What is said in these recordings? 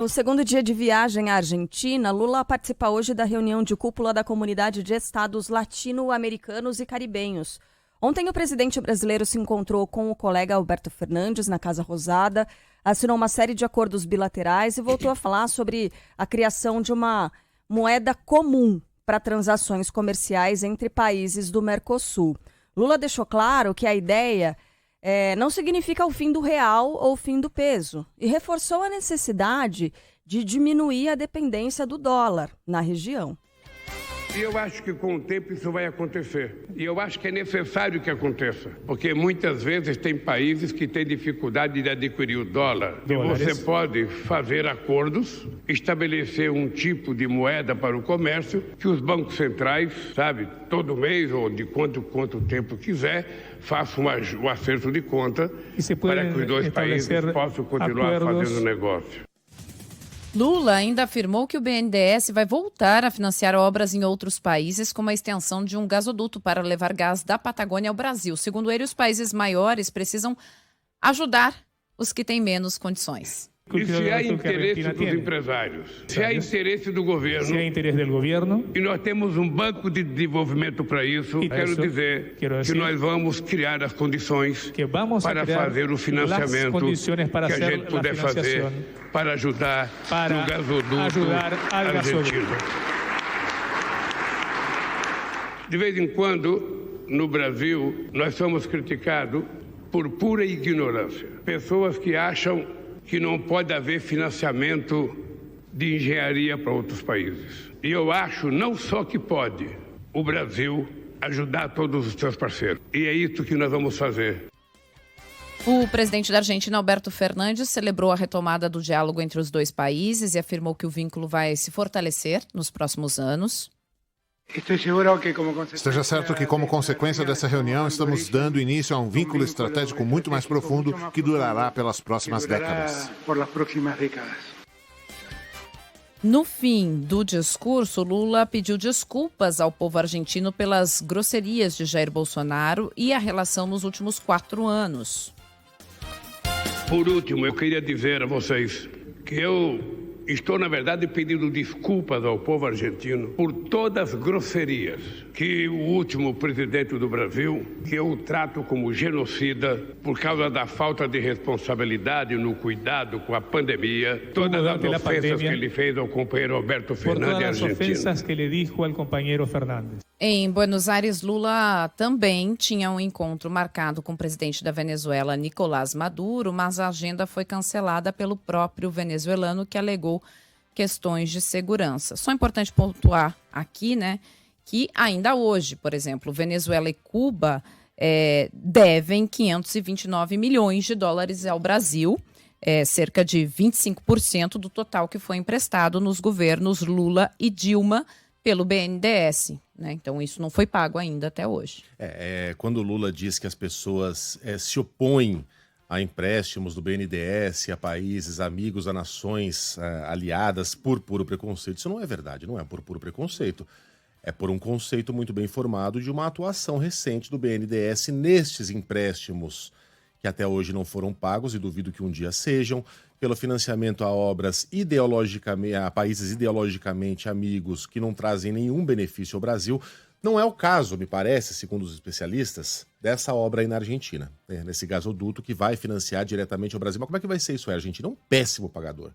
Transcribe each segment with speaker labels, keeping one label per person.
Speaker 1: No segundo dia de viagem à Argentina, Lula participa hoje da reunião de cúpula da Comunidade de Estados Latino-Americanos e Caribenhos. Ontem, o presidente brasileiro se encontrou com o colega Alberto Fernandes na Casa Rosada, assinou uma série de acordos bilaterais e voltou a falar sobre a criação de uma moeda comum para transações comerciais entre países do Mercosul. Lula deixou claro que a ideia não significa o fim do real ou o fim do peso e reforçou a necessidade de diminuir a dependência do dólar na região.
Speaker 2: E eu acho que com o tempo isso vai acontecer. E eu acho que é necessário que aconteça. Porque muitas vezes tem países que têm dificuldade de adquirir o dólar. E você pode fazer acordos, estabelecer um tipo de moeda para o comércio que os bancos centrais, todo mês ou de quanto tempo quiser, façam um acerto de conta para que os dois países possam continuar fazendo negócio.
Speaker 3: Lula ainda afirmou que o BNDES vai voltar a financiar obras em outros países, como a extensão de um gasoduto para levar gás da Patagônia ao Brasil. Segundo ele, os países maiores precisam ajudar os que têm menos condições.
Speaker 2: E se há interesse dos empresários, se há interesse do governo, e nós temos um banco de desenvolvimento para isso, quero dizer que nós vamos criar as condições para fazer o financiamento que a gente puder fazer para ajudar no gasoduto argentino. De vez em quando, no Brasil, nós somos criticados por pura ignorância. Pessoas que acham que não pode haver financiamento de engenharia para outros países. E eu acho não só que pode o Brasil ajudar todos os seus parceiros. E é isso que nós vamos fazer.
Speaker 3: O presidente da Argentina, Alberto Fernandes, celebrou a retomada do diálogo entre os dois países e afirmou que o vínculo vai se fortalecer nos próximos anos.
Speaker 4: Esteja certo que, como consequência dessa reunião, estamos dando início a um vínculo estratégico muito mais profundo que durará pelas próximas décadas.
Speaker 3: No fim do discurso, Lula pediu desculpas ao povo argentino pelas grosserias de Jair Bolsonaro e a relação nos últimos 4 anos.
Speaker 2: Por último, eu queria dizer a vocês que eu estou, na verdade, pedindo desculpas ao povo argentino por todas as grosserias que o último presidente do Brasil, que eu trato como genocida por causa da falta de responsabilidade no cuidado com a pandemia, todas as ofensas que ele fez ao companheiro Alberto Fernandes argentino.
Speaker 3: Em Buenos Aires, Lula também tinha um encontro marcado com o presidente da Venezuela, Nicolás Maduro, mas a agenda foi cancelada pelo próprio venezuelano, que alegou questões de segurança. Só é importante pontuar aqui, que ainda hoje, por exemplo, Venezuela e Cuba devem 529 milhões de dólares ao Brasil, cerca de 25% do total que foi emprestado nos governos Lula e Dilma pelo BNDES. Então, isso não foi pago ainda até hoje.
Speaker 5: Quando o Lula diz que as pessoas se opõem a empréstimos do BNDES, a países, amigos, a nações aliadas por puro preconceito, isso não é verdade, não é por puro preconceito. É por um conceito muito bem formado de uma atuação recente do BNDES nestes empréstimos que até hoje não foram pagos e duvido que um dia sejam, pelo financiamento a obras a países ideologicamente amigos que não trazem nenhum benefício ao Brasil. Não é o caso, me parece, segundo os especialistas, dessa obra aí na Argentina, nesse gasoduto que vai financiar diretamente ao Brasil. Mas como é que vai ser isso? A Argentina é um péssimo pagador.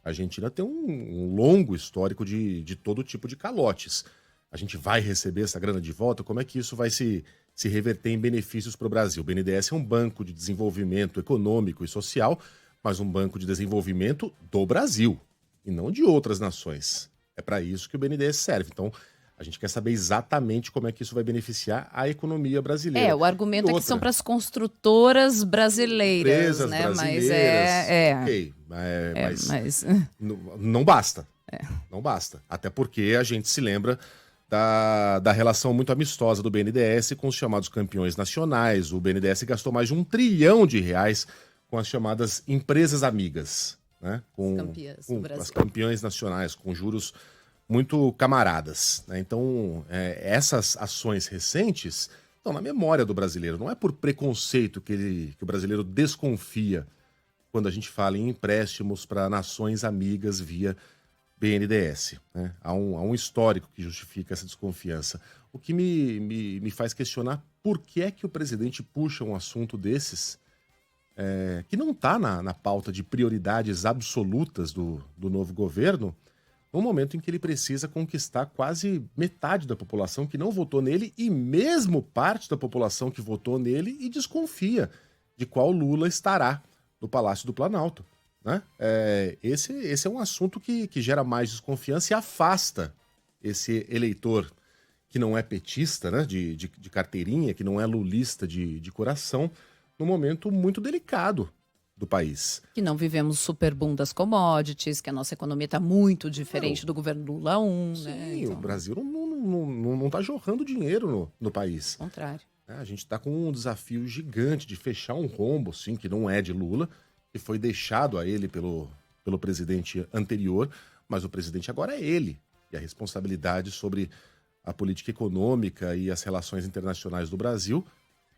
Speaker 5: A Argentina tem um longo histórico de todo tipo de calotes. A gente vai receber essa grana de volta? Como é que isso vai se reverter em benefícios para o Brasil? O BNDES é um banco de desenvolvimento econômico e social, mas um banco de desenvolvimento do Brasil e não de outras nações. É para isso que o BNDES serve. Então, a gente quer saber exatamente como é que isso vai beneficiar a economia brasileira.
Speaker 3: O argumento é que são para as construtoras brasileiras,
Speaker 5: empresas brasileiras. Ok, mas não basta. Não basta. Até porque a gente se lembra da relação muito amistosa do BNDES com os chamados campeões nacionais. O BNDES gastou mais de R$1 trilhão com as chamadas empresas amigas, com as campeãs nacionais, com juros muito camaradas. Então, essas ações recentes estão na memória do brasileiro. Não é por preconceito que o brasileiro desconfia quando a gente fala em empréstimos para nações amigas via BNDES. Né? Há um histórico que justifica essa desconfiança. O que me faz questionar por que é que o presidente puxa um assunto desses que não está na pauta de prioridades absolutas do novo governo, no momento em que ele precisa conquistar quase metade da população que não votou nele e mesmo parte da população que votou nele e desconfia de qual Lula estará no Palácio do Planalto. Né? Esse é um assunto que gera mais desconfiança e afasta esse eleitor que não é petista, né, de carteirinha, que não é lulista de coração, num momento muito delicado do país.
Speaker 3: Que não vivemos super boom das commodities, que a nossa economia está muito diferente do governo Lula 1.
Speaker 5: Sim,
Speaker 3: né? Então,
Speaker 5: o Brasil não está jorrando dinheiro no país.
Speaker 3: ao contrário.
Speaker 5: A gente está com um desafio gigante de fechar um rombo, sim, que não é de Lula, que foi deixado a ele pelo presidente anterior, mas o presidente agora é ele. E a responsabilidade sobre a política econômica e as relações internacionais do Brasil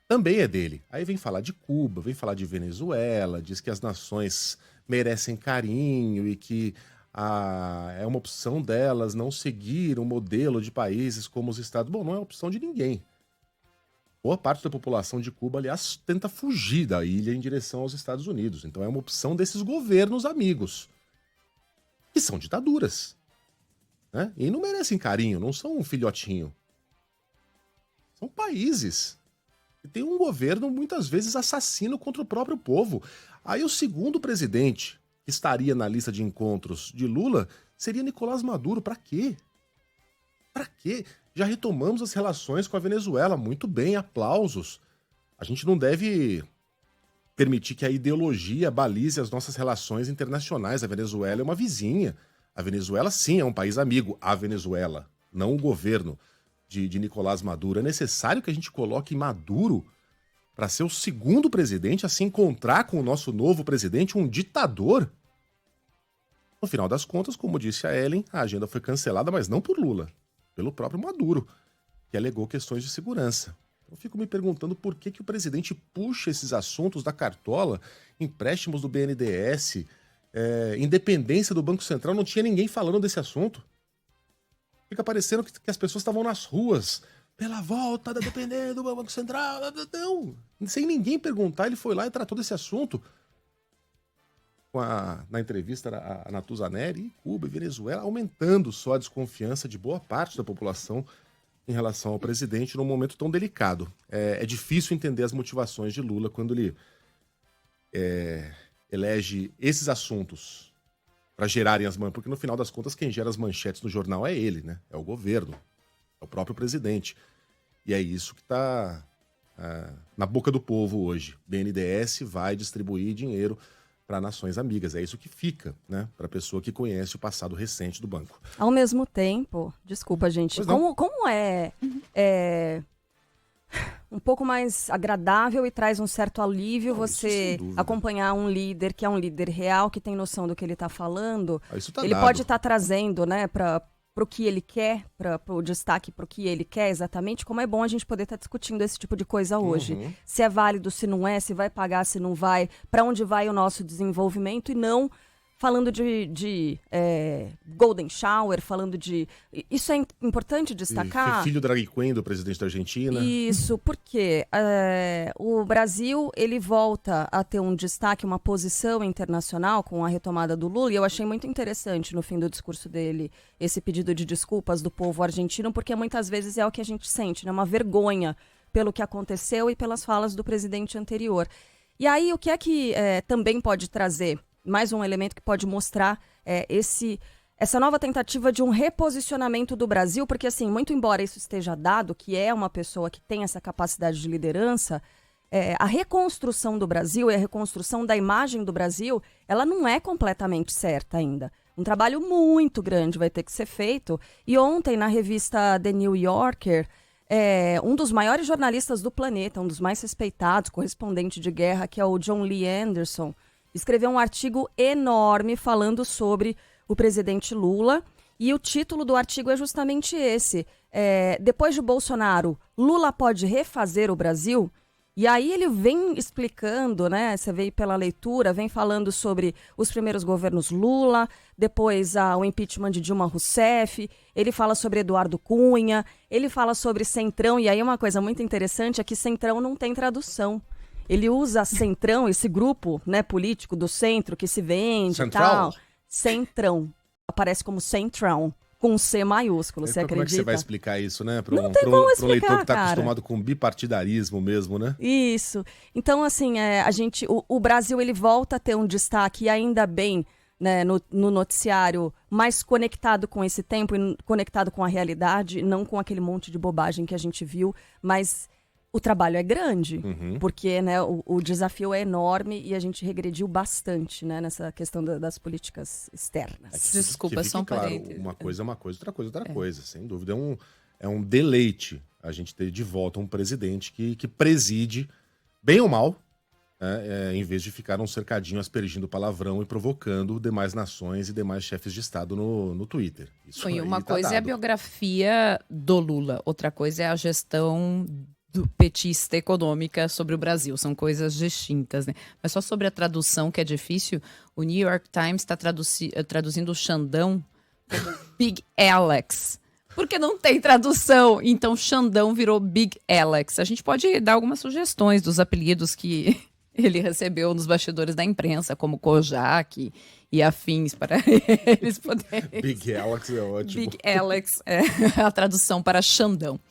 Speaker 5: também é dele. Aí vem falar de Cuba, vem falar de Venezuela, diz que as nações merecem carinho e que é uma opção delas não seguir um modelo de países como os Estados. Bom, não é opção de ninguém. Boa parte da população de Cuba, aliás, tenta fugir da ilha em direção aos Estados Unidos. Então é uma opção desses governos amigos, que são ditaduras. Né? E não merecem carinho, não são um filhotinho. São países que têm um governo muitas vezes assassino contra o próprio povo. Aí o segundo presidente que estaria na lista de encontros de Lula seria Nicolás Maduro. Pra quê? Pra quê? Já retomamos as relações com a Venezuela. Muito bem, aplausos. A gente não deve permitir que a ideologia balize as nossas relações internacionais. A Venezuela é uma vizinha. A Venezuela, sim, é um país amigo. A Venezuela, não o governo de Nicolás Maduro. É necessário que a gente coloque Maduro para ser o segundo presidente a se encontrar com o nosso novo presidente, um ditador. No final das contas, como disse a Ellen, a agenda foi cancelada, mas não por Lula, pelo próprio Maduro, que alegou questões de segurança. Eu fico me perguntando por que o presidente puxa esses assuntos da cartola, empréstimos do BNDES, independência do Banco Central, não tinha ninguém falando desse assunto. Fica parecendo que as pessoas estavam nas ruas, pela volta da dependência do Banco Central. Não, sem ninguém perguntar, ele foi lá e tratou desse assunto. Na entrevista a Natuzaneri, Cuba e Venezuela, aumentando só a desconfiança de boa parte da população em relação ao presidente num momento tão delicado. É difícil entender as motivações de Lula quando ele elege esses assuntos para gerarem as manchetes, porque no final das contas quem gera as manchetes no jornal é ele, né? É o governo, é o próprio presidente. E é isso que está na boca do povo hoje. BNDES vai distribuir dinheiro para nações amigas. É isso que fica, né? Para a pessoa que conhece o passado recente do banco.
Speaker 1: Ao mesmo tempo, desculpa, gente, como é um pouco mais agradável e traz um certo alívio você acompanhar um líder que é um líder real, que tem noção do que ele está falando. Ele pode estar trazendo, né, para o que ele quer, para o destaque para o que ele quer exatamente. Como é bom a gente poder estar discutindo esse tipo de coisa hoje.
Speaker 5: Uhum.
Speaker 1: Se é válido, se não é, se vai pagar, se não vai, para onde vai o nosso desenvolvimento, e não falando de Golden Shower, falando de... Isso é importante destacar.
Speaker 5: Filho drag queen do presidente da Argentina.
Speaker 1: Isso, porque o Brasil, ele volta a ter um destaque, uma posição internacional com a retomada do Lula, e eu achei muito interessante no fim do discurso dele esse pedido de desculpas do povo argentino, porque muitas vezes é o que a gente sente, né? Uma vergonha pelo que aconteceu e pelas falas do presidente anterior. E aí, o que é que também pode trazer mais um elemento que pode mostrar essa nova tentativa de um reposicionamento do Brasil, porque assim, muito embora isso esteja dado, que é uma pessoa que tem essa capacidade de liderança, a reconstrução do Brasil e a reconstrução da imagem do Brasil, ela não é completamente certa ainda. Um trabalho muito grande vai ter que ser feito. E ontem, na revista The New Yorker, um dos maiores jornalistas do planeta, um dos mais respeitados, correspondente de guerra, que é o John Lee Anderson, escreveu um artigo enorme falando sobre o presidente Lula, e o título do artigo é justamente esse. Depois de Bolsonaro, Lula pode refazer o Brasil? E aí ele vem explicando, né? Você vê pela leitura, vem falando sobre os primeiros governos Lula, depois o impeachment de Dilma Rousseff, ele fala sobre Eduardo Cunha, ele fala sobre Centrão, e aí uma coisa muito interessante é que Centrão não tem tradução. Ele usa Centrão, esse grupo, né, político do centro que se vende
Speaker 5: Central?
Speaker 1: e tal. Centrão. Aparece como Centrão. Com C maiúsculo, você
Speaker 5: Então,
Speaker 1: acredita?
Speaker 5: como é que você vai explicar isso, né? Para
Speaker 1: Não tem como explicar,
Speaker 5: leitor que está
Speaker 1: cara.
Speaker 5: acostumado com bipartidarismo mesmo, né?
Speaker 1: Isso. Então, assim, o Brasil ele volta a ter um destaque, e ainda bem, né, no noticiário, mais conectado com esse tempo e conectado com a realidade, não com aquele monte de bobagem que a gente viu, mas o trabalho é grande, porque, né, o desafio é enorme e a gente regrediu bastante, né, nessa questão das políticas externas.
Speaker 3: Desculpa,
Speaker 5: que
Speaker 3: só um
Speaker 5: fique claro,
Speaker 3: parênteses.
Speaker 5: uma coisa é uma coisa, outra coisa é outra coisa. Sem dúvida, é um deleite a gente ter de volta um presidente que preside, bem ou mal, em vez de ficar um cercadinho aspergindo palavrão e provocando demais nações e demais chefes de Estado no Twitter. Isso
Speaker 3: Foi
Speaker 5: aí
Speaker 3: uma
Speaker 5: tá
Speaker 3: coisa é a
Speaker 5: dado.
Speaker 3: biografia do Lula, outra coisa é a gestão do petista econômica sobre o Brasil. São coisas distintas, né? Mas só sobre a tradução, que é difícil, o New York Times está traduzindo o Xandão como Big Alex. Porque não tem tradução. Então, Xandão virou Big Alex. A gente pode dar algumas sugestões dos apelidos que ele recebeu nos bastidores da imprensa, como Kojak e afins, para eles poderem...
Speaker 5: Big Alex é ótimo.
Speaker 3: Big Alex é a tradução para Xandão.